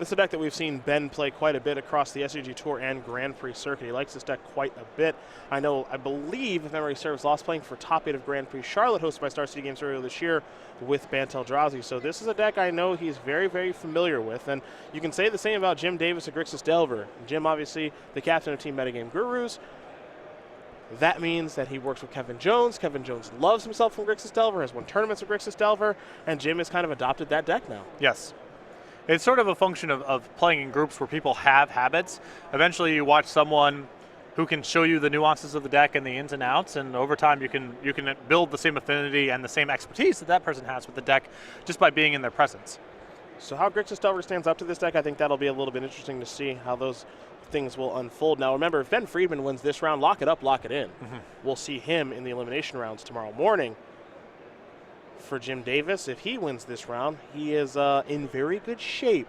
This is a deck that we've seen Ben play quite a bit across the SCG Tour and Grand Prix circuit. He likes this deck quite a bit. I believe, if memory serves, lost playing for top 8 of Grand Prix Charlotte, hosted by Star City Games earlier this year with Bantel Drazi. So this is a deck I know he's very, very familiar with. And you can say the same about Jim Davis and Grixis Delver. Jim, obviously, the captain of Team Metagame Gurus. That means that he works with Kevin Jones. Kevin Jones loves himself from Grixis Delver, has won tournaments with Grixis Delver, and Jim has kind of adopted that deck now. Yes. It's sort of a function of playing in groups where people have habits. Eventually you watch someone who can show you the nuances of the deck and the ins and outs, and over time you can build the same affinity and the same expertise that that person has with the deck just by being in their presence. So how Grixis Delver stands up to this deck, I think that'll be a little bit interesting to see how those things will unfold. Now remember, if Ben Friedman wins this round, lock it up, lock it in. We'll see him in the elimination rounds tomorrow morning. For Jim Davis, if he wins this round, he is in very good shape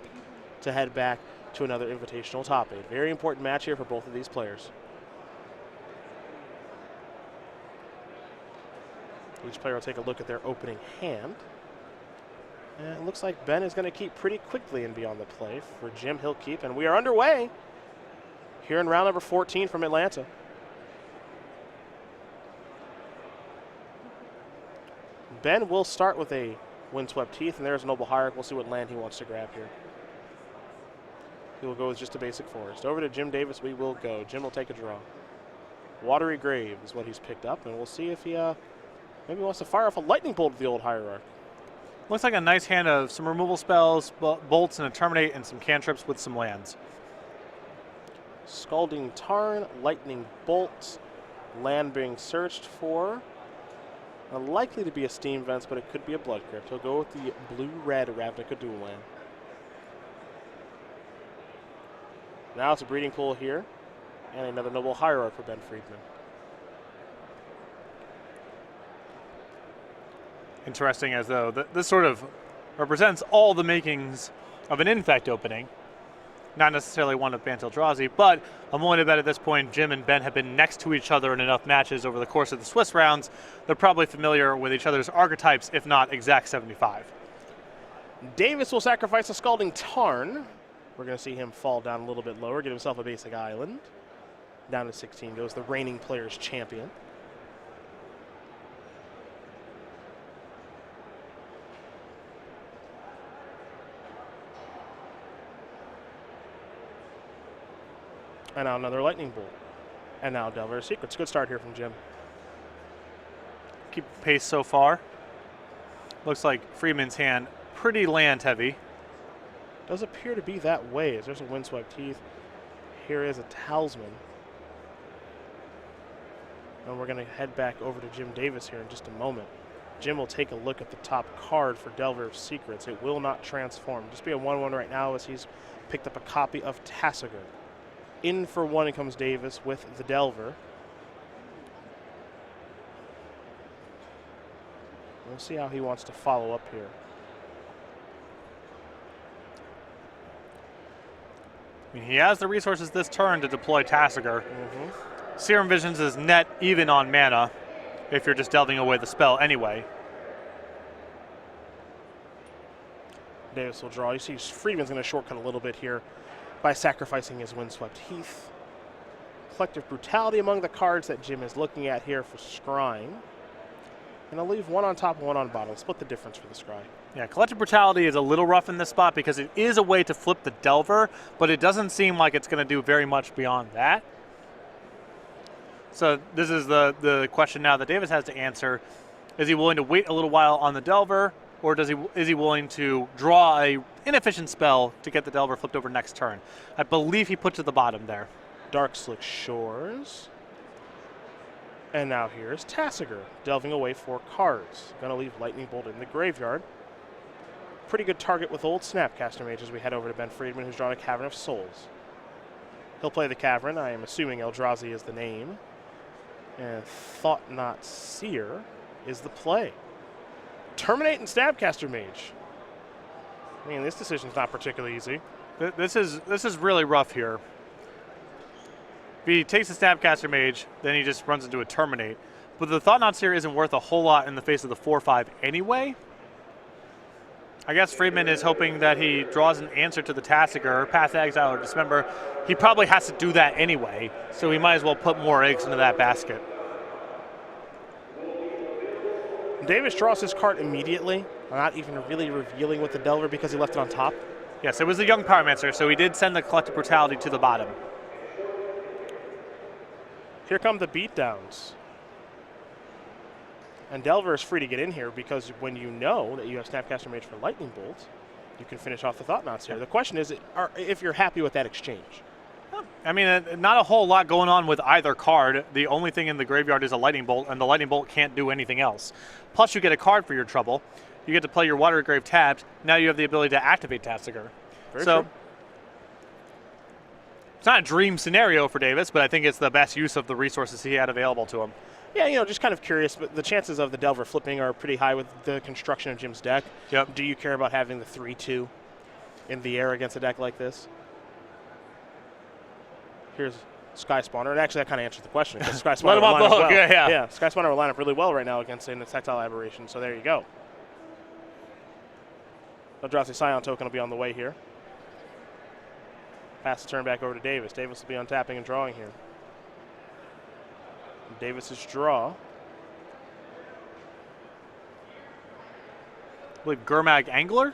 to head back to another invitational top 8. Very important match here for both of these players. Each player will take a look at their opening hand. And it looks like Ben is going to keep pretty quickly and be on the play. For Jim, he'll keep, and we are underway here in round number 14 from Atlanta. Ben will start with a Windswept Heath, and there's a Noble Hierarch. We'll see what land he wants to grab here. He will go with just a basic forest. Over to Jim Davis we will go. Jim will take a draw. Watery Grave is what he's picked up, and we'll see if he maybe wants to fire off a Lightning Bolt with the old Hierarch. Looks like a nice hand of some removal spells, bolts, and a Terminate, and some cantrips with some lands. Scalding Tarn, Lightning Bolt, land being searched for. Likely to be a Steam Vents, but it could be a Blood Crypt. He'll go with the blue-red Ravnica dual land. Now it's a Breeding Pool here, and another Noble Hierarch for Ben Friedman. Interesting, as though this sort of represents all the makings of an Infect opening. Not necessarily one of Bantel Drazi, but I'm willing to bet at this point Jim and Ben have been next to each other in enough matches over the course of the Swiss rounds. They're probably familiar with each other's archetypes, if not exact 75. Davis will sacrifice a Scalding Tarn. We're going to see him fall down a little bit lower, get himself a basic island. Down to 16 goes the reigning player's champion. And now another Lightning Bolt. And now Delver's Secrets. Good start here from Jim. Keep pace so far. Looks like Freeman's hand pretty land heavy. Does appear to be that way, as there's a Windswept Heath. Here is a Talisman. And we're going to head back over to Jim Davis here in just a moment. Jim will take a look at the top card for Delver's Secrets. It will not transform. Just be a 1/1 right now as he's picked up a copy of Tasigur. In for one, it comes Davis with the Delver. We'll see how he wants to follow up here. I mean, he has the resources this turn to deploy Tasigur. Serum Visions is net even on mana if you're just delving away the spell anyway. Davis will draw. You see Friedman's going to shortcut a little bit here by sacrificing his Windswept Heath. Collective Brutality among the cards that Jim is looking at here for Scrying. And I'll leave one on top and one on bottom. Split the difference for the Scry. Yeah, Collective Brutality is a little rough in this spot because it is a way to flip the Delver, but it doesn't seem like it's going to do very much beyond that. So this is the question now that Davis has to answer. Is he willing to wait a little while on the Delver, or is he willing to draw a inefficient spell to get the Delver flipped over next turn? I believe he put to the bottom there. Darkslick Shores. And now here's Tasigur, delving away 4 cards. Gonna leave Lightning Bolt in the graveyard. Pretty good target with old Snapcaster Mage as we head over to Ben Friedman, who's drawn a Cavern of Souls. He'll play the Cavern. I am assuming Eldrazi is the name. And Thought Not Seer is the play. Terminate and Snapcaster Mage. I mean, this decision's not particularly easy. This is really rough here. If he takes a Snapcaster Mage, then he just runs into a Terminate. But the Thought Not Seer isn't worth a whole lot in the face of the 4/5 anyway. I guess Friedman is hoping that he draws an answer to the Tassiger, Path Exile, or Dismember. He probably has to do that anyway, so he might as well put more eggs into that basket. Davis draws his card immediately, not even really revealing with the Delver because he left it on top. Yes, it was the Young Pyromancer, so he did send the Collective Brutality to the bottom. Here come the beatdowns. And Delver is free to get in here because when you know that you have Snapcaster Mage for Lightning Bolt, you can finish off the Thought-Knots here. The question is if you're happy with that exchange. I mean, not a whole lot going on with either card. The only thing in the graveyard is a Lightning Bolt, and the Lightning Bolt can't do anything else. Plus, you get a card for your trouble. You get to play your Watery Grave tapped. Now you have the ability to activate Tassiger. So, it's not a dream scenario for Davis, but I think it's the best use of the resources he had available to him. Yeah, just kind of curious, but the chances of the Delver flipping are pretty high with the construction of Jim's deck. Yep. Do you care about having the 3-2 in the air against a deck like this? Here's Sky Spawner, and actually that kind of answers the question. Because Sky Spawner Let him off the hook, yeah. Sky Spawner will line up really well right now against a Tactile Aberration, so there you go. Eldrazi Scion token will be on the way here. Pass the turn back over to Davis. Davis will be untapping and drawing here. Davis's draw. I believe Gurmag Angler.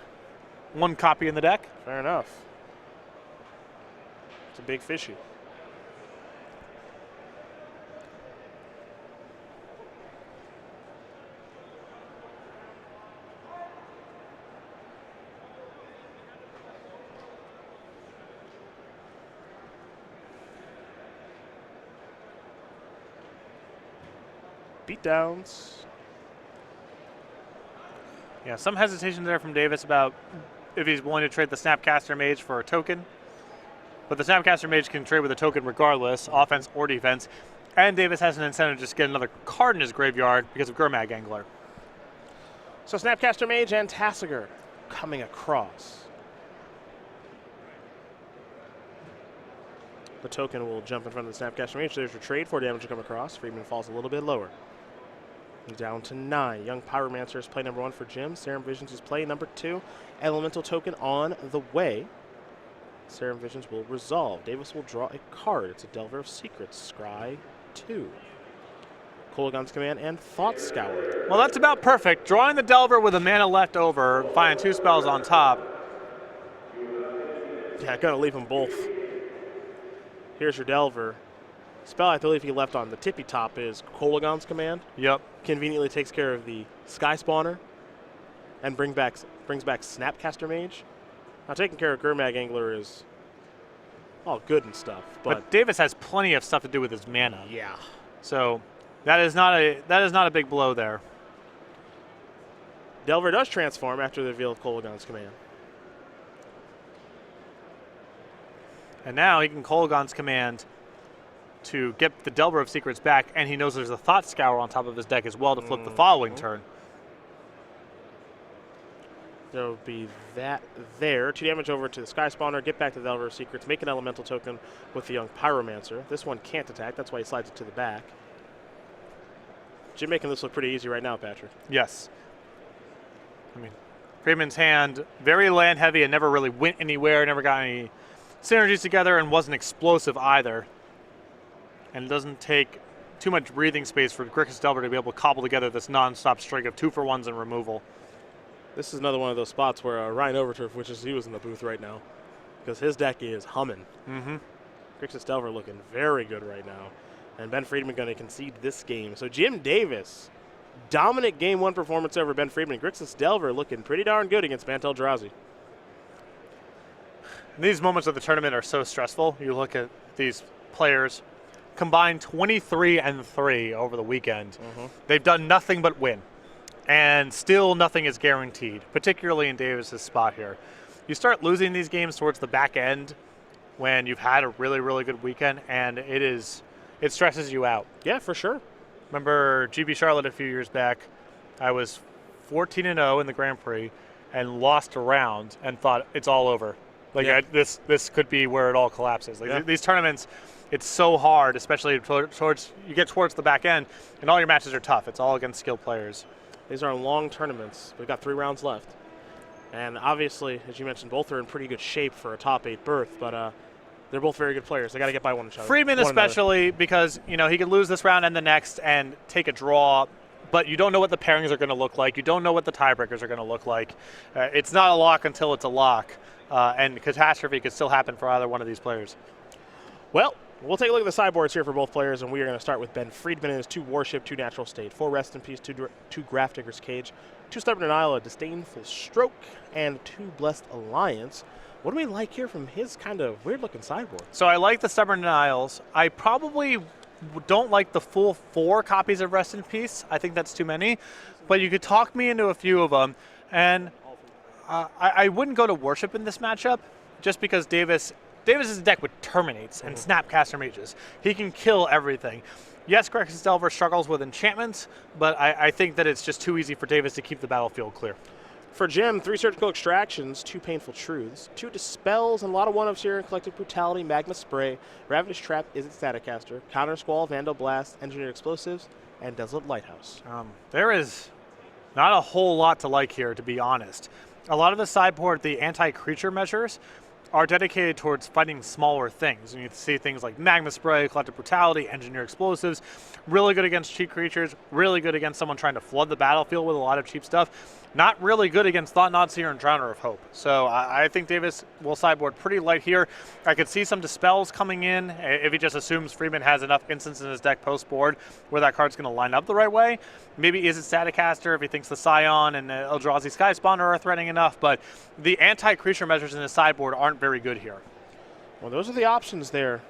One copy in the deck. Fair enough. It's a big fishy. Beatdowns. Yeah, some hesitation there from Davis about if he's willing to trade the Snapcaster Mage for a token. But the Snapcaster Mage can trade with a token regardless, offense or defense. And Davis has an incentive to just get another card in his graveyard because of Gurmag Angler. So Snapcaster Mage and Tassiger coming across. The token will jump in front of the Snapcaster Mage. There's your trade. 4 damage to come across. Friedman falls a little bit lower. Down to 9. Young Pyromancer is play number 1 for Jim. Serum Visions is play number 2. Elemental token on the way. Serum Visions will resolve. Davis will draw a card. It's a Delver of Secrets. Scry 2. Kolagon's Command and Thought Scour. Well, that's about perfect. Drawing the Delver with a mana left over, finding 2 spells on top. Yeah, gotta leave them both. Here's your Delver. Spell I believe he left on the tippy top is Kolagon's Command. Yep. Conveniently takes care of the Sky Spawner and brings back Snapcaster Mage. Now taking care of Gurmag Angler is all good and stuff, but Davis has plenty of stuff to do with his mana. Yeah. So that is not a big blow there. Delver does transform after the reveal of Kolagon's Command. And now he can Kolagon's Command to get the Delver of Secrets back, and he knows there's a Thought Scour on top of his deck as well to flip the following turn. There will be that there. 2 damage over to the Sky Spawner, get back to the Delver of Secrets, make an Elemental token with the Young Pyromancer. This one can't attack, that's why he slides it to the back. Jim making this look pretty easy right now, Patrick. Yes. I mean, Friedman's hand, very land heavy and never really went anywhere, never got any synergies together, and wasn't explosive either. And it doesn't take too much breathing space for Grixis Delver to be able to cobble together this non-stop string of 2-for-1s and removal. This is another one of those spots where Ryan Overturf wishes he was in the booth right now because his deck is humming. Grixis Delver looking very good right now. And Ben Friedman going to concede this game. So Jim Davis, dominant Game 1 performance over Ben Friedman. Grixis Delver looking pretty darn good against Bantel Eldrazi. These moments of the tournament are so stressful. You look at these players combined 23-3 over the weekend. They've done nothing but win. And still nothing is guaranteed, particularly in Davis's spot here. You start losing these games towards the back end when you've had a really, really good weekend, and it stresses you out. Yeah, for sure. Remember GB Charlotte a few years back, I was 14-0 in the Grand Prix and lost a round and thought it's all over. Like this could be where it all collapses. Like these tournaments, it's so hard, especially towards you get towards the back end, and all your matches are tough. It's all against skilled players. These are long tournaments. We've got 3 rounds left. And obviously, as you mentioned, both are in pretty good shape for a top 8 berth, but they're both very good players. They got to get by one another. Friedman especially because, he could lose this round and the next and take a draw, but you don't know what the pairings are going to look like. You don't know what the tiebreakers are going to look like. It's not a lock until it's a lock, and catastrophe could still happen for either one of these players. Well, we'll take a look at the sideboards here for both players, and we are going to start with Ben Friedman and his 2 Warship, 2 Natural State, 4 Rest in Peace, 2 Grafdigger's Cage, 2 Stubborn Denial, a Disdainful Stroke, and 2 Blessed Alliance. What do we like here from his kind of weird-looking sideboard? So I like the Stubborn Denials. I probably don't like the full 4 copies of Rest in Peace. I think that's too many. But you could talk me into a few of them. And I wouldn't go to Worship in this matchup just because Davis is a deck with Terminates and Snapcaster Mages. He can kill everything. Yes, Grex's Delver struggles with enchantments, but I think that it's just too easy for Davis to keep the battlefield clear. For Jim, 3 Surgical Extractions, 2 Painful Truths, 2 Dispels, and a lot of one-ups here in Collective Brutality, Magma Spray, Ravenous Trap is its Staticaster, Counter Squall, Vandal Blast, Engineered Explosives, and Desolate Lighthouse. There is not a whole lot to like here, to be honest. A lot of the sideboard, the anti-creature measures, are dedicated towards fighting smaller things. And you see things like Magma Spray, Collective Brutality, Engineer Explosives, really good against cheap creatures, really good against someone trying to flood the battlefield with a lot of cheap stuff. Not really good against Thought-Knot Seer and Drowner of Hope. So I think Davis will sideboard pretty light here. I could see some Dispels coming in if he just assumes Friedman has enough instants in his deck post-board where that card's going to line up the right way. Maybe is it Staticaster if he thinks the Scion and Eldrazi Skyspawn are threatening enough, but the anti-creature measures in his sideboard aren't very good here. Well, those are the options there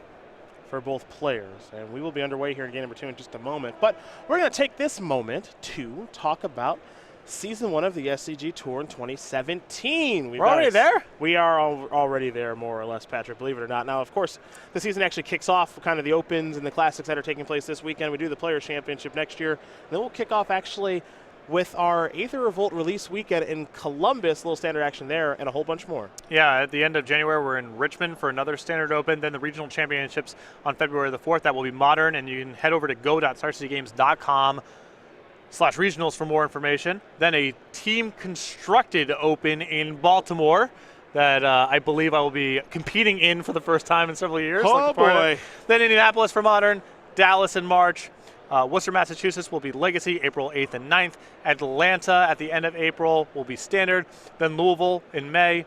for both players, and we will be underway here in game number 2 in just a moment. But we're going to take this moment to talk about Season 1 of the SCG Tour in 2017. We're already there? We are already there, more or less, Patrick, believe it or not. Now, of course, the season actually kicks off kind of the Opens and the Classics that are taking place this weekend. We do the Players' Championship next year. And then we'll kick off, actually, with our Aether Revolt release weekend in Columbus, a little standard action there, and a whole bunch more. Yeah, at the end of January, we're in Richmond for another Standard Open, then the Regional Championships on February the 4th. That will be Modern, and you can head over to go.starcitygames.com/regionals for more information. Then a team-constructed Open in Baltimore that I believe I will be competing in for the first time in several years. Oh, boy. Then Indianapolis for Modern, Dallas in March. Worcester, Massachusetts will be Legacy, April 8th and 9th. Atlanta at the end of April will be Standard. Then Louisville in May.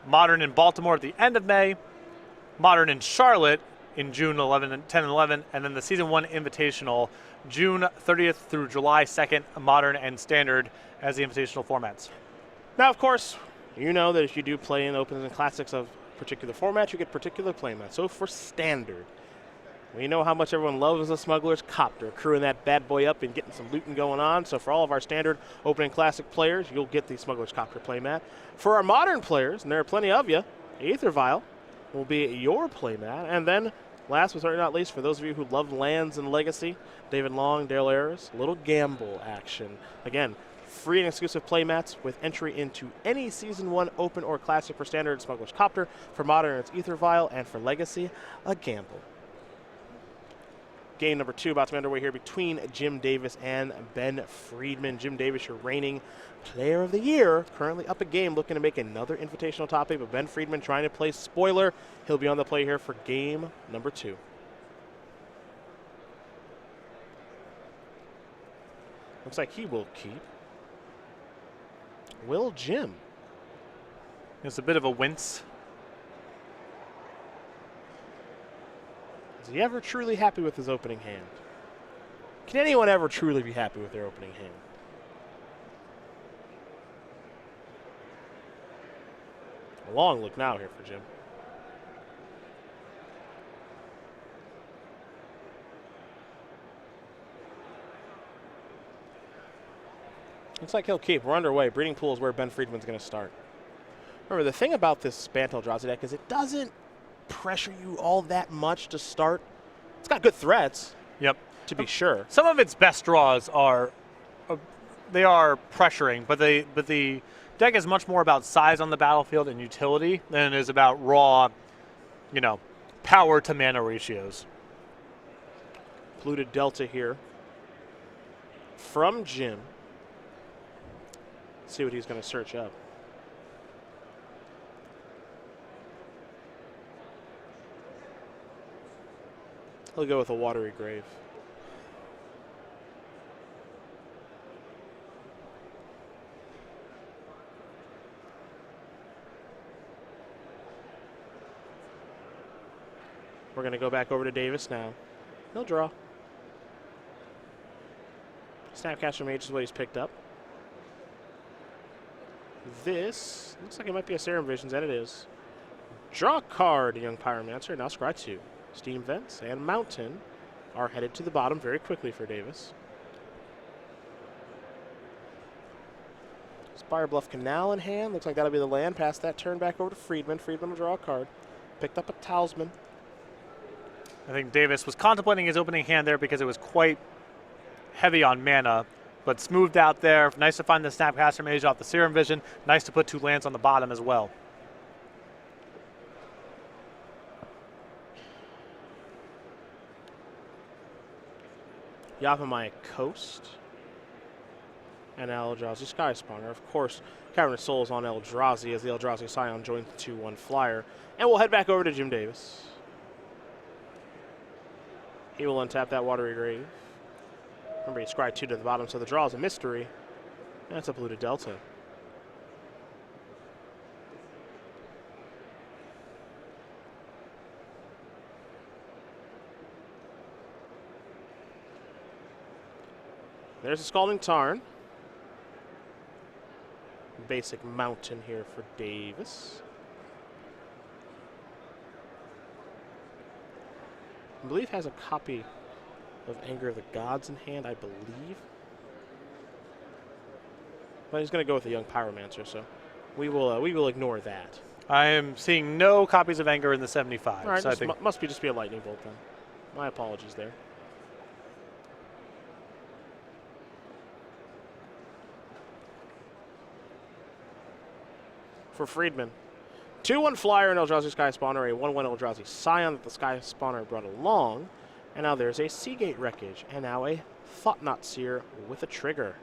Modern in Baltimore at the end of May. Modern in Charlotte in June 10 and 11. And then the Season 1 Invitational, June 30th through July 2nd, Modern and Standard as the invitational formats. Now, of course, you know that if you do play in Opens and Classics of particular formats, you get particular playmats. So for Standard, we know how much everyone loves the Smuggler's Copter, crewing that bad boy up and getting some looting going on. So for all of our Standard, Open, and Classic players, you'll get the Smuggler's Copter playmat. For our Modern players, and there are plenty of you, Aether Vial will be your playmat. And then, last but certainly not least, for those of you who love lands and Legacy, David Long, Dale Ayers, a little gamble action. Again, free and exclusive playmats with entry into any Season 1 Open or Classic for Standard, Smuggler's Copter. For Modern, it's Aether Vial. And for Legacy, a gamble. Game number 2 about to be underway here between Jim Davis and Ben Friedman. Jim Davis, your reigning Player of the Year, currently up a game looking to make another invitational top 8, but Ben Friedman trying to play spoiler. He'll be on the play here for game number 2. Looks like he will keep. Will Jim? It's a bit of a wince. Is he ever truly happy with his opening hand? Can anyone ever truly be happy with their opening hand? A long look now here for Jim. Looks like he'll keep. We're underway. Breeding Pool is where Ben Friedman's going to start. Remember, the thing about this Bantel Eldrazi deck is it doesn't pressure you all that much to start. It's got good threats. Yep. To be sure. Some of its best draws are they are pressuring, but the deck is much more about size on the battlefield and utility than it is about raw, power to mana ratios. Polluted Delta here from Jim. Let's see what he's going to search up. He'll go with a Watery Grave. We're going to go back over to Davis now. He'll draw. Snapcaster Mage is what he's picked up. This looks like it might be a Serum Visions, and it is. Draw a card, Young Pyromancer. Now scry 2. Steam Vents and Mountain are headed to the bottom very quickly for Davis. Spire Bluff Canal in hand. Looks like that'll be the land. Pass that turn back over to Friedman. Friedman will draw a card. Picked up a Talisman. I think Davis was contemplating his opening hand there because it was quite heavy on mana, but smoothed out there. Nice to find the Snapcaster Mage off the Serum Vision. Nice to put 2 lands on the bottom as well. Yavimaya Coast. And Eldrazi Sky Spawner. Of course, Cavernous Souls on Eldrazi as the Eldrazi Scion joins the 2-1 flyer. And we'll head back over to Jim Davis. He will untap that Watery Grave. Remember, he scry 2 to the bottom, so the draw is a mystery. That's a polluted Delta. There's a Scalding Tarn. Basic Mountain here for Davis. I believe has a copy of Anger of the Gods in hand, I believe. But he's going to go with the Young Pyromancer, so we will ignore that. I am seeing no copies of Anger in the 75. All right, so I this think must be just be a Lightning Bolt then. My apologies there. For Friedman, 2-1 flyer and Eldrazi Sky Spawner, a 1-1 Eldrazi Scion that the Sky Spawner brought along. And now there's a Seagate Wreckage, and now a Thought-Knot Seer with a trigger.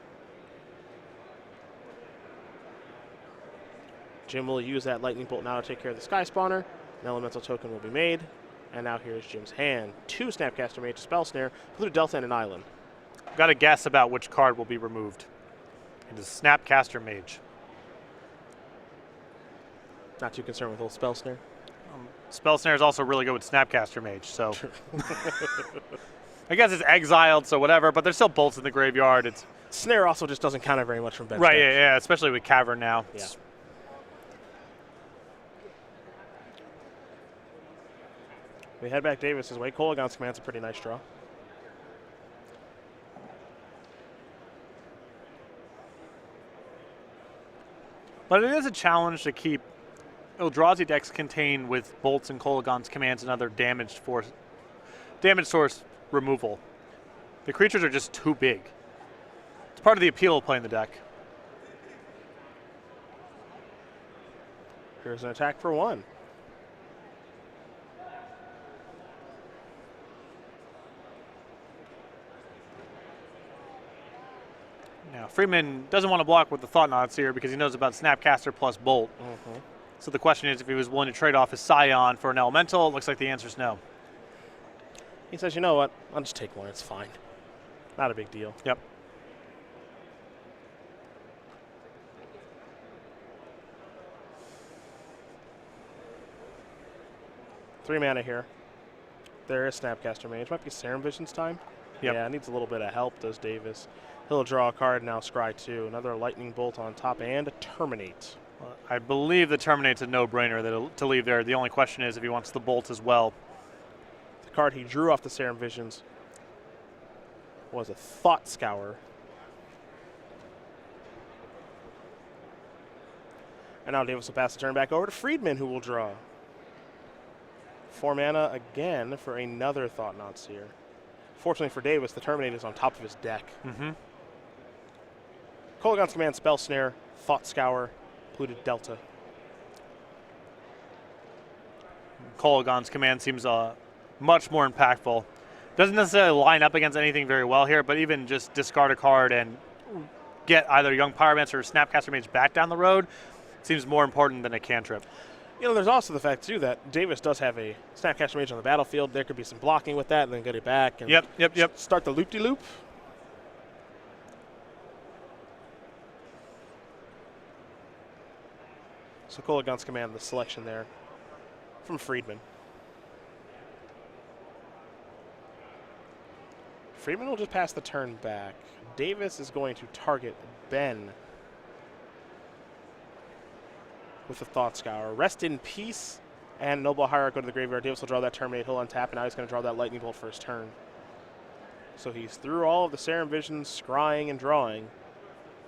Jim will use that Lightning Bolt now to take care of the Sky Spawner. An Elemental Token will be made. And now here's Jim's hand. 2 Snapcaster Mage, Spell Snare, Blue Delta, and an Island. got to guess about which card will be removed. It is Snapcaster Mage. Not too concerned with a little Spell Snare. Spell Snare is also really good with Snapcaster Mage, so I guess it's exiled, so whatever. But there's still bolts in the graveyard. It's Snare also just doesn't count very much from bench. right, yeah, especially with Cavern now. Yeah. We head back Davis's way. Kolagon's Command's a pretty nice draw. But it is a challenge to keep Eldrazi decks contained with bolts and Kolagon's commands and other damage source removal. The creatures are just too big. It's part of the appeal of playing the deck. Here's an attack for 1. Now, Friedman doesn't want to block with the Thought-Knots here because he knows about Snapcaster plus Bolt. Mm-hmm. So the question is if he was willing to trade off his Scion for an Elemental. It looks like the answer is no. He says, you know what? I'll just take 1. It's fine. Not a big deal. Yep. Three mana here. There is Snapcaster Mage. Might be Serum Vision's time. Yep. Yeah, needs a little bit of help, does Davis. He'll draw a card, now scry 2. Another Lightning Bolt on top and a Terminate. I believe the Terminate's a no-brainer to leave there. The only question is if he wants the Bolt as well. The card he drew off the Serum Visions was a Thought Scour. And now Davis will pass the turn back over to Friedman, who will draw. 4 mana again for another Thought-Knot Seer. Fortunately for Davis, the Terminate is on top of his deck. Mm-hmm. Kolagon's Command, Spell Snare, Thought Scour, Polluted Delta. Kolagon's command seems much more impactful. Doesn't necessarily line up against anything very well here, but even just discard a card and get either Young Pyromancer or Snapcaster Mage back down the road seems more important than a cantrip. You know, there's also the fact, too, that Davis does have a Snapcaster Mage on the battlefield. There could be some blocking with that and then get it back. And Yep. Start the loop-de-loop. So Kolaghan's command the selection there from Friedman. Friedman will just pass the turn back. Davis is going to target Ben with the Thought Scour. Rest in peace, and Noble Hierarch go to the graveyard. Davis will draw that Terminate. He'll untap, and now he's going to draw that Lightning Bolt for his turn. So he's through all of the Serum Visions, scrying and drawing.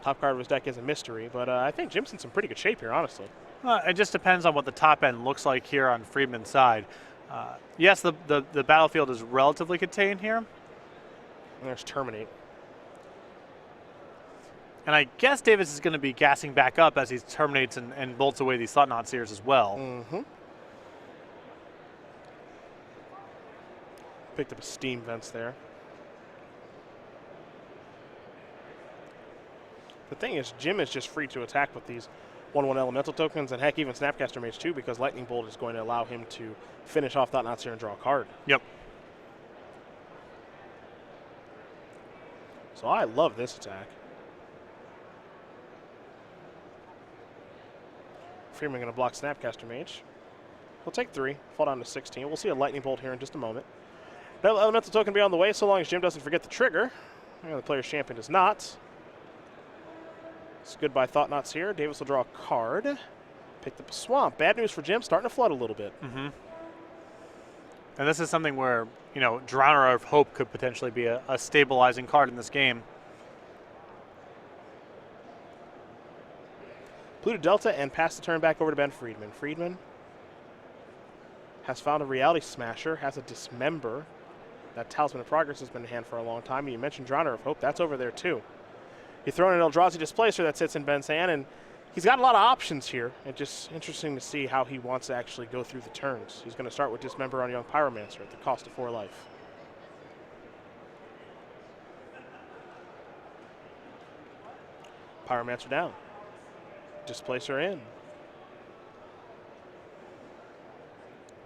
Top card of his deck is a mystery, but I think Jim's in some pretty good shape here, honestly. It just depends on what the top end looks like here on Friedman's side. Yes, the battlefield is relatively contained here. And there's Terminate. And I guess Davis is going to be gassing back up as he terminates and bolts away these Thought-Knot Seers as well. Mm-hmm. Picked up a Steam Vents there. The thing is, Jim is just free to attack with these 1/1 elemental tokens, and heck, even Snapcaster Mage too, because Lightning Bolt is going to allow him to finish off Thought-Knot Seer and draw a card. Yep. So I love this attack. Friedman going to block Snapcaster Mage. He'll take 3, fall down to 16. We'll see a Lightning Bolt here in just a moment. No elemental token be on the way, so long as Jim doesn't forget the trigger. The player's champion does not. It's goodbye Thought-Knots here. Davis will draw a card. Picked up a Swamp. Bad news for Jim, starting to flood a little bit. Mm-hmm. And this is something where, you know, Drowner of Hope could potentially be a stabilizing card in this game. Pluto Delta and pass the turn back over to Ben Friedman. Friedman has found a Reality Smasher, has a Dismember. That Talisman of Progress has been in hand for a long time. You mentioned Drowner of Hope, that's over there too. He thrown an Eldrazi Displacer that sits in Ben's hand, and he's got a lot of options here. It's just interesting to see how he wants to actually go through the turns. He's going to start with Dismember on Young Pyromancer at the cost of 4 life. Pyromancer down. Displacer in.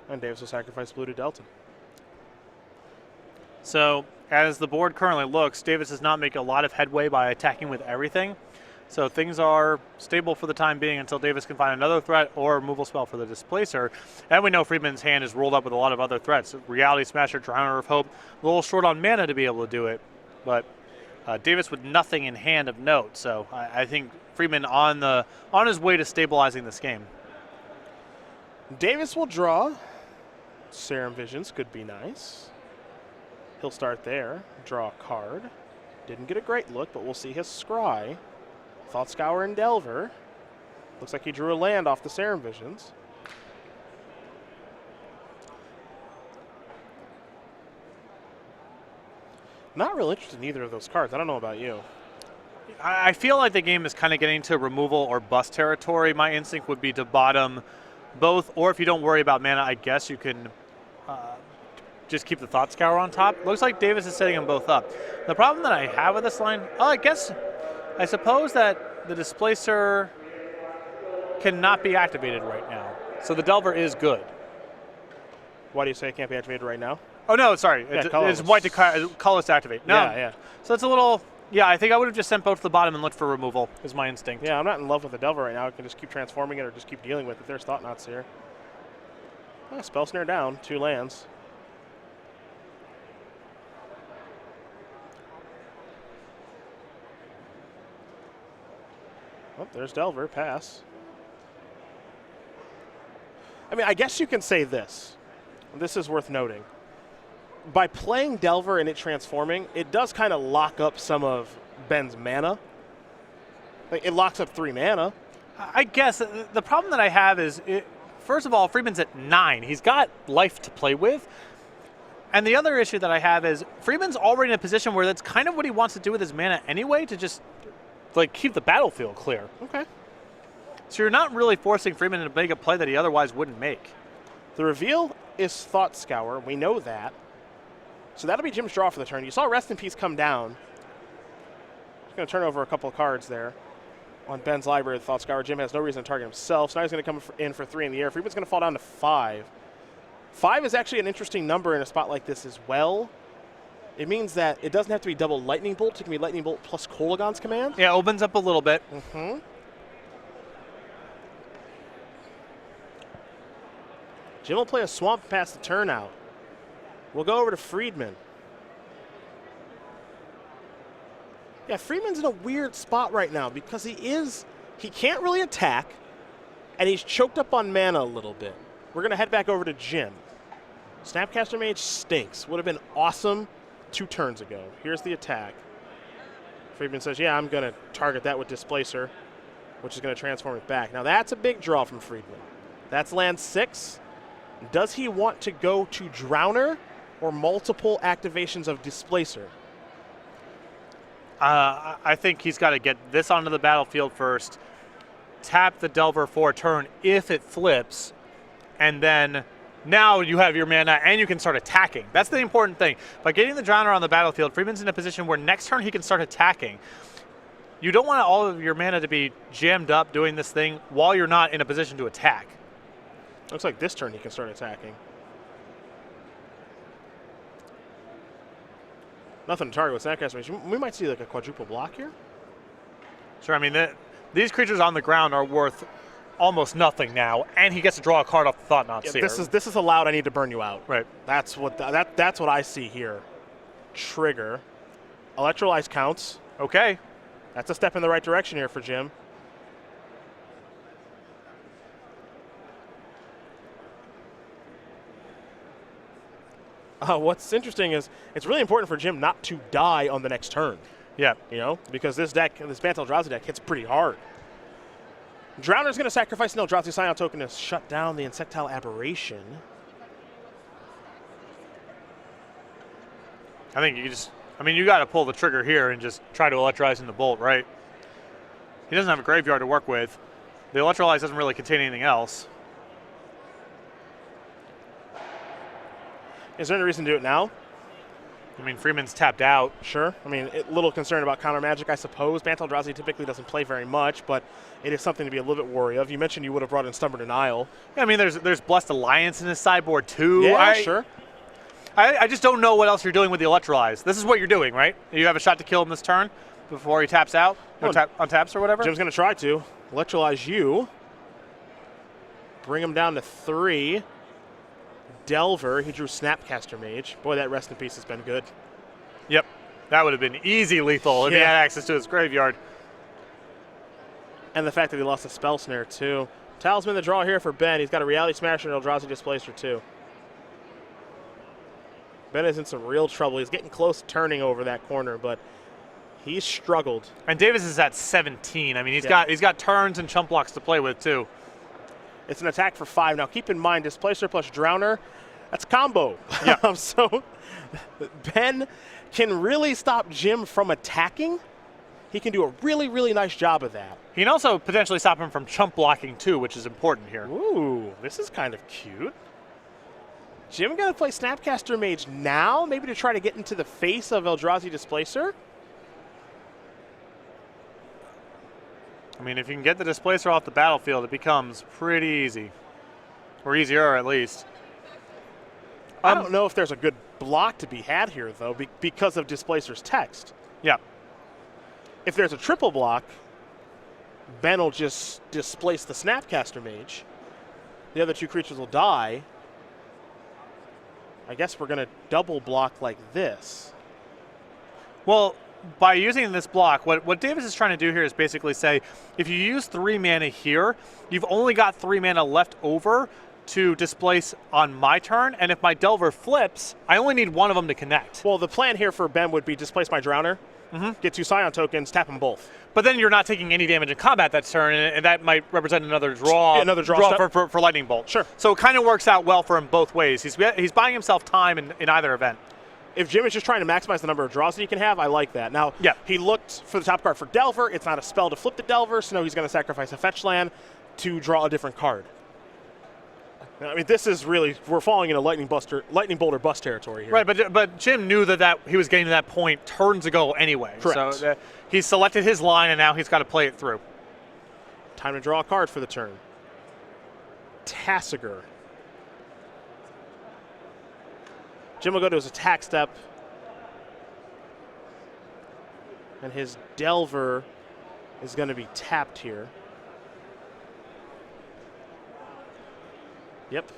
And Davis will sacrifice Blue to Delta. So, as the board currently looks, Davis does not make a lot of headway by attacking with everything. So things are stable for the time being until Davis can find another threat or removal spell for the Displacer. And we know Friedman's hand is rolled up with a lot of other threats. Reality Smasher, Drowner of Hope, a little short on mana to be able to do it. But Davis with nothing in hand of note. So I think Friedman on his way to stabilizing this game. Davis will draw. Serum Visions could be nice. He'll start there, draw a card. Didn't get a great look, but we'll see his Scry. Thought Scour and Delver. Looks like he drew a land off the Serum Visions. Not real interested in either of those cards. I don't know about you. I feel like the game is kind of getting to removal or bust territory. My instinct would be to bottom both, or if you don't worry about mana, I guess you can just keep the Thought Scour on top. Looks like Davis is setting them both up. The problem that I have with this line, I suppose that the Displacer cannot be activated right now. So the Delver is good. Why do you say it can't be activated right now? Oh, no, sorry. Yeah, it's white to colorless activate. No. Yeah. So it's a little, I think I would have just sent both to the bottom and looked for removal, is my instinct. Yeah, I'm not in love with the Delver right now. I can just keep transforming it or just keep dealing with it. There's Thought-Knots here. Spell Snare down, 2 lands. Oh, there's Delver, pass. I mean, I guess you can say this. This is worth noting. By playing Delver and it transforming, it does kind of lock up some of Ben's mana. Like, it locks up 3 mana. I guess the problem that I have is, first of all, Friedman's at 9. He's got life to play with. And the other issue that I have is Friedman's already in a position where that's kind of what he wants to do with his mana anyway, to just keep the battlefield clear. Okay. So you're not really forcing Friedman to make a play that he otherwise wouldn't make. The reveal is Thought Scour. We know that. So that'll be Jim's draw for the turn. You saw Rest in Peace come down. He's going to turn over a couple of cards there. on Ben's Library of Thought Scour. Jim has no reason to target himself, so now he's going to come in for 3 in the air. Friedman's going to fall down to 5. 5 is actually an interesting number in a spot like this as well. It means that it doesn't have to be double Lightning Bolt. It can be Lightning Bolt plus Kolaghan's command. Yeah, opens up a little bit. Jim will play a Swamp past the turn out. We'll go over to Friedman. Yeah, Friedman's in a weird spot right now because he can't really attack, and he's choked up on mana a little bit. We're going to head back over to Jim. Snapcaster Mage stinks. Would have been awesome 2 turns ago. Here's the attack. Friedman says, yeah, I'm going to target that with Displacer, which is going to transform it back. Now, that's a big draw from Friedman. That's land 6. Does he want to go to Drowner or multiple activations of Displacer? I think he's got to get this onto the battlefield first, tap the Delver for a turn if it flips, and then now you have your mana and you can start attacking. That's the important thing. By getting the Drowner on the battlefield, Friedman's in a position where next turn he can start attacking. You don't want all of your mana to be jammed up doing this thing while you're not in a position to attack. Looks like this turn he can start attacking. Nothing to target with Snapcaster. We might see like a quadruple block here. Sure, I mean, these creatures on the ground are worth almost nothing now, and he gets to draw a card off the Thought-Knot Seer. This is allowed. I need to burn you out. Right. That's what that's what I see here. Trigger. Electrolyze counts. Okay. That's a step in the right direction here for Jim. What's interesting is it's really important for Jim not to die on the next turn. Yeah. You know, because this Bantel Eldrazi deck hits pretty hard. Drowner's going to sacrifice an Eldrazi Scion token to shut down the Insectile Aberration. I think you got to pull the trigger here and just try to Electrolyze in the Bolt, right? He doesn't have a graveyard to work with. The Electrolyze doesn't really contain anything else. Is there any reason to do it now? I mean, Freeman's tapped out. Sure. I mean, a little concerned about counter magic, I suppose. Bantel Eldrazi typically doesn't play very much, but it is something to be a little bit wary of. You mentioned you would have brought in Stubborn Denial. Yeah, I mean, there's Blessed Alliance in his sideboard too. Yeah, sure. I just don't know what else you're doing with the Electrolyze. This is what you're doing, right? You have a shot to kill him this turn before he taps out, on taps or whatever? Jim's going to try to. Electrolyze you. Bring him down to 3. Delver, he drew Snapcaster Mage. Boy, that rest in peace has been good. Yep. That would have been easy lethal if he had access to his graveyard. And the fact that he lost a Spell Snare, too. Talisman the draw here for Ben. He's got a Reality Smasher and Eldrazi Displacer, too. Ben is in some real trouble. He's getting close to turning over that corner, but he's struggled. And Davis is at 17. I mean, he's got turns and chump blocks to play with, too. It's an attack for 5. Now, keep in mind, Displacer plus Drowner, that's combo. Yeah. So Ben can really stop Jim from attacking. He can do a really, really nice job of that. He can also potentially stop him from chump blocking, too, which is important here. Ooh, this is kind of cute. Jim going to play Snapcaster Mage now, maybe to try to get into the face of Eldrazi Displacer? I mean, if you can get the Displacer off the battlefield, it becomes pretty easy. Or easier, at least. I don't know if there's a good block to be had here, though, because of Displacer's text. Yeah. If there's a triple block, Ben will just displace the Snapcaster Mage. The other 2 creatures will die. I guess we're going to double block like this. Well, by using this block, what Davis is trying to do here is basically say, if you use 3 mana here, you've only got 3 mana left over to displace on my turn, and if my Delver flips, I only need 1 of them to connect. Well, the plan here for Ben would be displace my Drowner, get 2 Scion tokens, tap them both. But then you're not taking any damage in combat that turn, and that might represent another draw, for Lightning Bolt. Sure. So it kind of works out well for him both ways. He's buying himself time in either event. If Jim is just trying to maximize the number of draws that he can have, I like that. Now, he looked for the top card for Delver. It's not a spell to flip the Delver, so now he's going to sacrifice a fetch land to draw a different card. I mean, this is really, we're falling into Lightning Bolt or bust territory here. Right, but Jim knew that he was getting to that point turns ago anyway. Correct. So he selected his line, and now he's got to play it through. Time to draw a card for the turn. Tassiger. Jim will go to his attack step. And his Delver is going to be tapped here. Yep.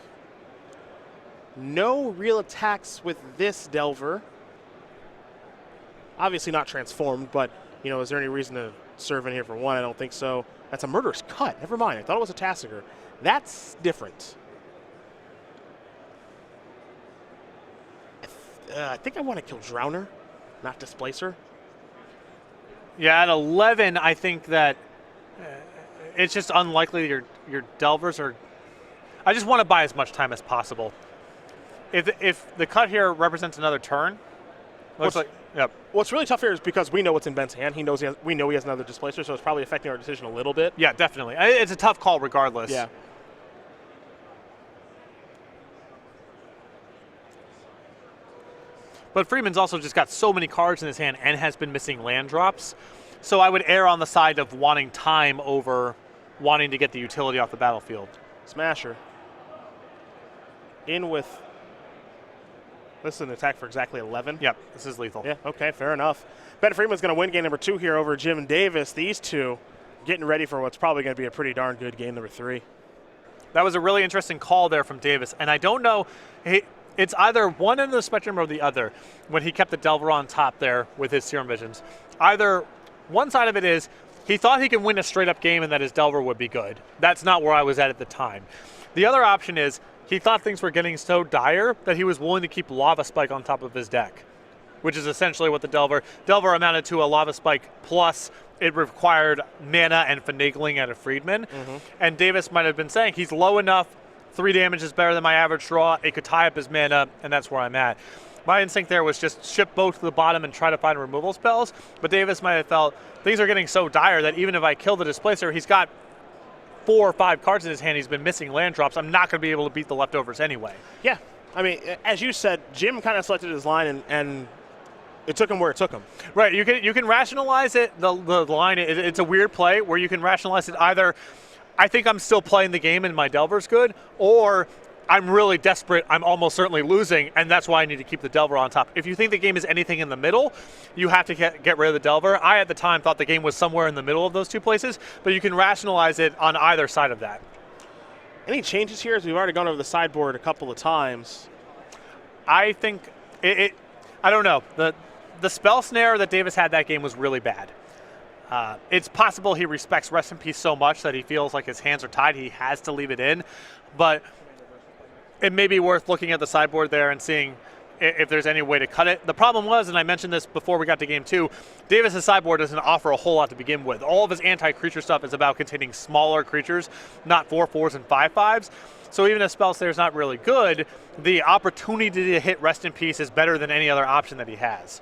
No real attacks with this Delver. Obviously not transformed, but, is there any reason to serve in here for one? I don't think so. That's a Murderous Cut. Never mind. I thought it was a Tassiger. That's different. I think I want to kill Drowner, not Displacer. Yeah, at 11, I think that it's just unlikely your Delvers are. I just want to buy as much time as possible. If the cut here represents another turn, looks like. Yep. What's really tough here is because we know what's in Ben's hand. We know he has another Displacer, so it's probably affecting our decision a little bit. Yeah, definitely. It's a tough call regardless. Yeah. But Friedman's also just got so many cards in his hand and has been missing land drops. So I would err on the side of wanting time over wanting to get the utility off the battlefield. Smasher. In with. This is an attack for exactly 11. Yep, this is lethal. Yeah, okay, fair enough. Ben Friedman's going to win game number 2 here over Jim Davis. These two getting ready for what's probably going to be a pretty darn good game number 3. That was a really interesting call there from Davis. And I don't know, it's either one end of the spectrum or the other when he kept the Delver on top there with his Serum Visions. Either one side of it is he thought he could win a straight-up game and that his Delver would be good. That's not where I was at the time. The other option is he thought things were getting so dire that he was willing to keep Lava Spike on top of his deck, which is essentially what the Delver amounted to, a Lava Spike plus it required mana and finagling out of Friedman. Mm-hmm. And Davis might have been saying he's low enough, 3 damage is better than my average draw, it could tie up his mana, and that's where I'm at. My instinct there was just ship both to the bottom and try to find removal spells, but Davis might have felt things are getting so dire that even if I kill the Displacer, he's got 4 or 5 cards in his hand, he's been missing land drops, I'm not going to be able to beat the leftovers anyway. Yeah, I mean, as you said, Jim kind of selected his line and it took him where it took him. Right, you can rationalize it, the line, it's a weird play where you can rationalize it either, I think I'm still playing the game and my Delver's good, or I'm really desperate, I'm almost certainly losing, and that's why I need to keep the Delver on top. If you think the game is anything in the middle, you have to get rid of the Delver. I, at the time, thought the game was somewhere in the middle of those two places, but you can rationalize it on either side of that. Any changes here, as we've already gone over the sideboard a couple of times? I think, I don't know. The spell snare that Davis had that game was really bad. It's possible he respects Rest in Peace so much that he feels like his hands are tied, he has to leave it in, but it may be worth looking at the sideboard there and seeing if there's any way to cut it. The problem was, and I mentioned this before we got to game 2, Davis's sideboard doesn't offer a whole lot to begin with. All of his anti-creature stuff is about containing smaller creatures, not 4/4s and 5/5s. So even if Spell Snare is not really good, the opportunity to hit Rest in Peace is better than any other option that he has.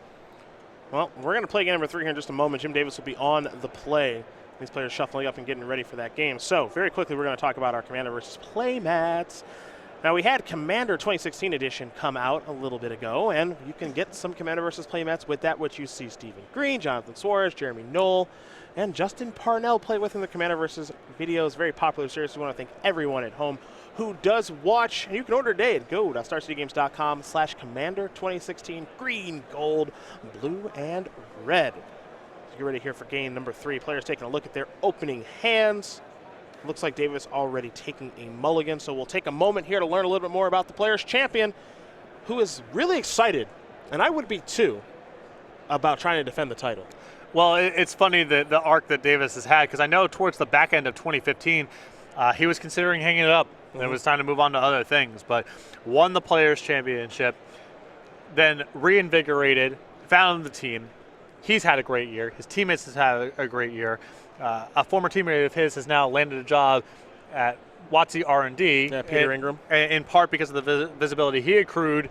Well, we're going to play game number 3 here in just a moment. Jim Davis will be on the play. These players shuffling up and getting ready for that game. So very quickly, we're going to talk about our Commander versus Play mats. Now, we had Commander 2016 edition come out a little bit ago, and you can get some Commander versus Playmats with that, which you see Stephen Green, Jonathan Suarez, Jeremy Knoll, and Justin Parnell play with in the Commander versus videos. Very popular series. We want to thank everyone at home who does watch, and you can order today at go.starcitygames.com/Commander 2016, green, gold, blue, and red. So get ready here for game number 3. Players taking a look at their opening hands. Looks like Davis already taking a mulligan, so we'll take a moment here to learn a little bit more about the player's champion, who is really excited, and I would be too, about trying to defend the title. Well, it's funny the arc that Davis has had, because I know towards the back end of 2015, he was considering hanging it up, and it was time to move on to other things, but won the Players' Championship, then reinvigorated, found the team. He's had a great year. His teammates have had a great year. A former teammate of his has now landed a job at WotC R&D. Yeah, Peter Ingram. In part because of the visibility he accrued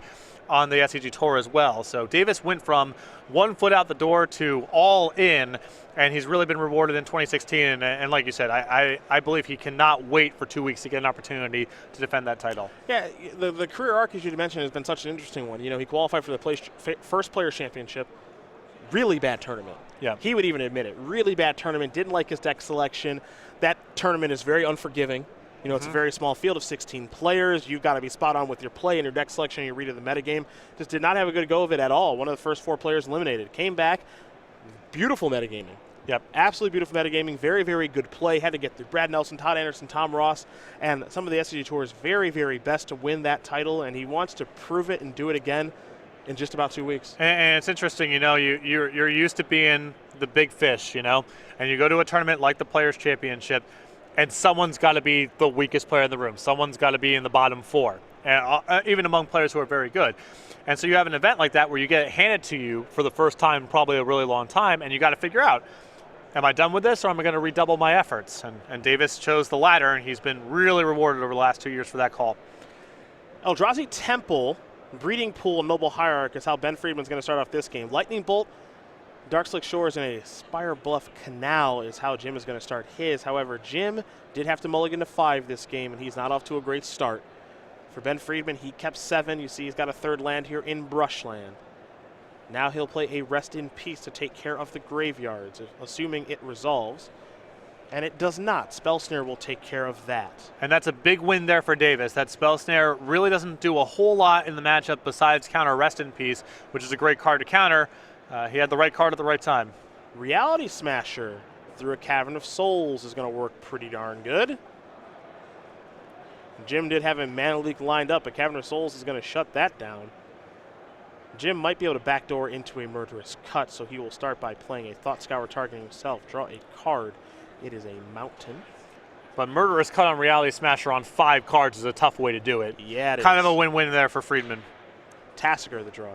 on the SCG Tour as well. So Davis went from 1 foot out the door to all in, and he's really been rewarded in 2016. And like you said, I believe he cannot wait for 2 weeks to get an opportunity to defend that title. Yeah, the career arc, as you mentioned, has been such an interesting one. You know, he qualified for the first Players' Championship, really bad tournament. Yeah. He would even admit it. Really bad tournament. Didn't like his deck selection. That tournament is very unforgiving. You know, it's a very small field of 16 players. You've got to be spot on with your play and your deck selection and your read of the metagame. Just did not have a good go of it at all. One of the first 4 players eliminated. Came back. Beautiful metagaming. Yep. Absolutely beautiful metagaming. Very, very good play. Had to get through Brad Nelson, Todd Anderson, Tom Ross, and some of the SCG Tour's very, very best to win that title, and he wants to prove it and do it again in just about 2 weeks. And it's interesting, you know, you're used to being the big fish, you know, and you go to a tournament like the Players' Championship, and someone's got to be the weakest player in the room. Someone's got to be in the bottom 4, and even among players who are very good. And so you have an event like that where you get it handed to you for the first time in probably a really long time, and you got to figure out, am I done with this, or am I going to redouble my efforts? And Davis chose the latter, and he's been really rewarded over the last 2 years for that call. Eldrazi Temple, Breeding Pool, Noble Hierarch is how Ben Friedman's going to start off this game. Lightning Bolt, Darkslick Shores, and a Spire Bluff Canal is how Jim is going to start his. However, Jim did have to mulligan to 5 this game, and he's not off to a great start. For Ben Friedman, he kept 7. You see he's got a 3rd land here in Brushland. Now he'll play a Rest in Peace to take care of the graveyards, assuming it resolves. And it does not. Spell Snare will take care of that. And that's a big win there for Davis. That Spell Snare really doesn't do a whole lot in the matchup besides counter Rest in Peace, which is a great card to counter. He had the right card at the right time. Reality Smasher through a Cavern of Souls is going to work pretty darn good. Jim did have a Mana Leak lined up, but Cavern of Souls is going to shut that down. Jim might be able to backdoor into a Murderous Cut, so he will start by playing a Thought Scour targeting himself. Draw a card. It is a Mountain. But Murderous Cut on Reality Smasher on 5 cards is a tough way to do it. Yeah, it kind is. of a win-win there for Friedman. Tassiger the draw.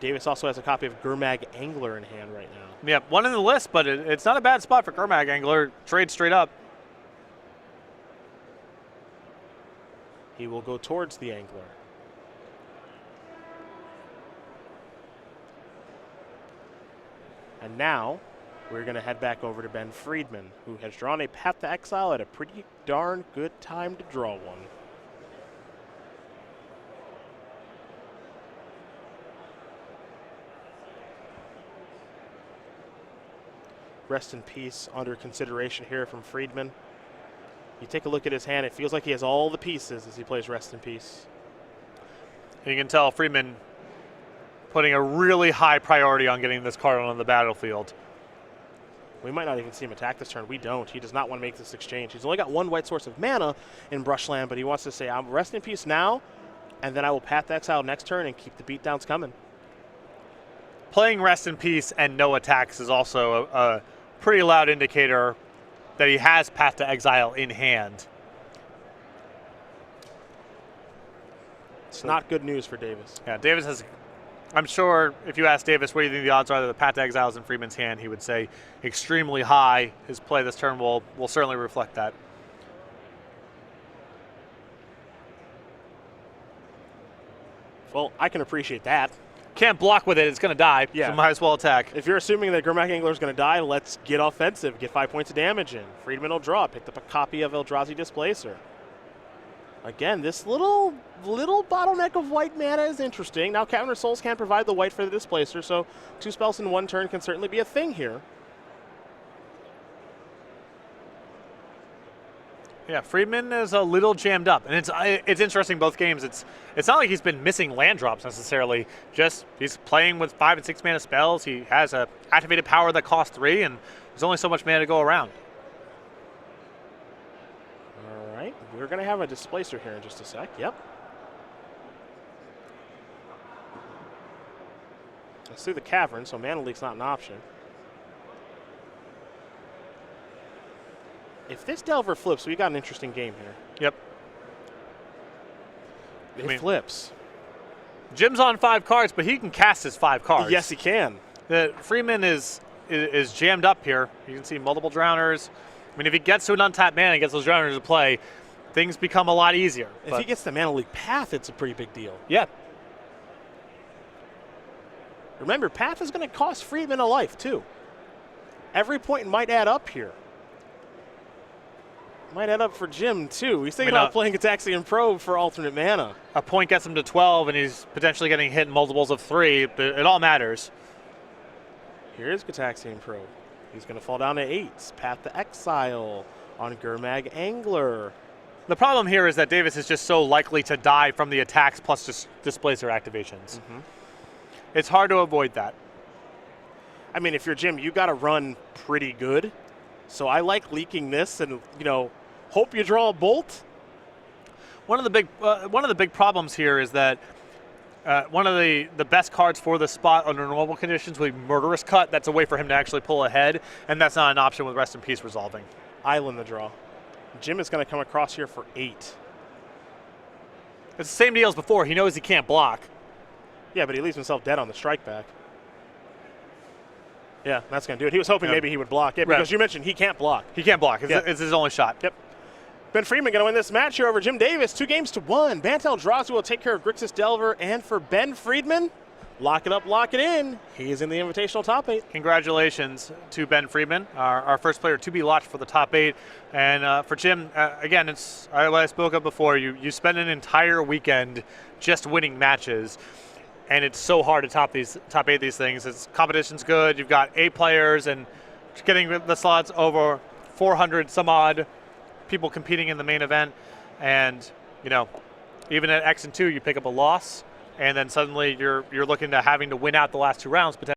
Davis also has a copy of Gurmag Angler in hand right now. Yep, one in the list, but it's not a bad spot for Gurmag Angler. Trade straight up. He will go towards the Angler. And now we're going to head back over to Ben Friedman, who has drawn a Path to Exile at a pretty darn good time to draw one. Rest in Peace under consideration here from Friedman. You take a look at his hand, it feels like he has all the pieces as he plays Rest in Peace. You can tell Friedman putting a really high priority on getting this card on the battlefield. We might not even see him attack this turn. We don't. He does not want to make this exchange. He's only got 1 white source of mana in Brushland, but he wants to say, I'm Rest in Peace now, and then I will Path to Exile next turn and keep the beatdowns coming. Playing Rest in Peace and no attacks is also a pretty loud indicator that he has Path to Exile in hand. It's not good news for Davis. Yeah, Davis has, I'm sure if you ask Davis what do you think the odds are that the Path to Exile is in Friedman's hand, he would say extremely high. His play this turn will certainly reflect that. Well, I can appreciate that. Can't block with it, it's going to die, Yeah. so might as well attack. If you're assuming that Gurmag Angler is going to die, let's get offensive, get 5 points of damage in. Friedman will draw, picked up a copy of Eldrazi Displacer. Again, this little bottleneck of white mana is interesting. Now Cavern of Souls can't provide the white for the Displacer, so 2 spells in 1 turn can certainly be a thing here. Yeah, Friedman is a little jammed up, and it's interesting both games. It's not like he's been missing land drops necessarily. Just he's playing with 5 and 6 mana spells. He has a activated power that costs 3, and there's only so much mana to go around. All right, we're going to have a Displacer here in just a sec. Yep. It's through the Cavern, so Mana Leak's not an option. If this Delver flips, we got an interesting game here. Yep. It flips. Jim's on 5 cards, but he can cast his 5 cards. Yes, he can. Friedman is jammed up here. You can see multiple drowners. I mean, if he gets to an untapped mana and gets those drowners to play, things become a lot easier. If he gets the Mana Leak Path, it's a pretty big deal. Yeah. Remember, Path is going to cost Friedman a life, too. Every point might add up here. Might add up for Jim, too. He's thinking about playing Ataxian Probe for alternate mana. A point gets him to 12, and he's potentially getting hit in multiples of 3. But it all matters. Here's Gataxian Probe. He's going to fall down to 8. Path to Exile on Gurmag Angler. The problem here is that Davis is just so likely to die from the attacks plus displacer activations. It's hard to avoid that. I mean, if you're Jim, you got to run pretty good. So I like leaking this and, hope you draw a bolt. One of the big problems here is that one of the best cards for the spot under normal conditions would be Murderous Cut. That's a way for him to actually pull ahead, and that's not an option with Rest in Peace resolving. Island the draw. Jim is going to come across here for 8. It's the same deal as before. He knows he can't block. Yeah, but he leaves himself dead on the strike back. Yeah, that's going to do it. He was hoping maybe he would block it because you mentioned he can't block. He can't block. It's his only shot. Yep. Ben Friedman going to win this match here over Jim Davis. 2-1. Bantel Drazi will take care of Grixis Delver. And for Ben Friedman, lock it up, lock it in. He is in the Invitational top 8. Congratulations to Ben Friedman, our first player to be locked for the top 8. And for Jim, again, it's what I spoke of before. You spend an entire weekend just winning matches. And it's so hard to top 8 these things. Competition's good. You've got 8 players and getting the slots over 400 some odd people competing in the main event, and even at X and 2 you pick up a loss, and then suddenly you're looking to having to win out the last 2 rounds potentially.